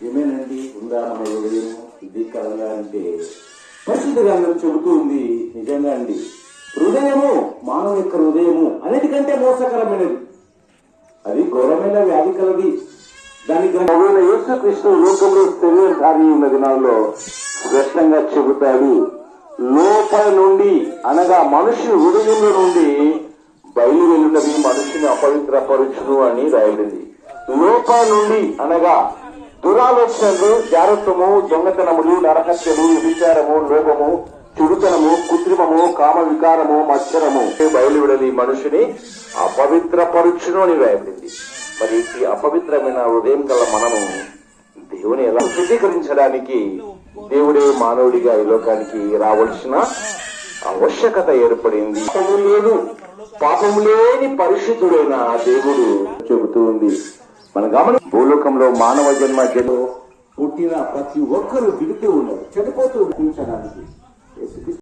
నిజమేనండి, ఉందా మన హృదయం ఇది కలగా అంటే పరిశుద్ధ గ్రంథం చెబుతూ ఉంది. నిజంగా అండి, హృదయము మానవ యొక్క హృదయము అన్నిటికంటే మోసకరమైనది, అది ఘోరమైన వ్యాధి కలది. దానికి యేసుక్రీస్తు లోకంలో శరీరధారి ఉన్న దినాల్లో స్పష్టంగా చెబుతాడు, లోపల నుండి అనగా మనుషుని హృదయంలో నుండి బయలు వెళ్ళినది మనుషుని అపవిత్రపరుచును అని రాయబడింది. లోపల నుండి అనగా దురాలోచనలు, జారత్వము, దొంగతనములు, నరహత్యలు, వ్యభిచారము, లోభము, చుడుతనము, కృత్రిమము, కామ వికారము, మత్సరము బయలువిడని మనుషుని అపవిత్రపరుచును అని రాయబడింది. మరి ఈ అపవిత్రమైన హృదయం గల మనము దేవుని ఎలా శుద్ధీకరించడానికి దేవుడే మానవుడిగా ఈ లోకానికి రావాల్సిన ఆవశ్యకత ఏర్పడింది. పాపము లేని పరిశుద్ధుడైన దేవుడు చెబుతూ ఉంది. మన గమనం, భూలోకంలో మానవ జన్మ పుట్టిన ప్రతి ఒక్కరూ దిగుతూ ఉన్నారు, చనిపోతూ ఉంచడానికి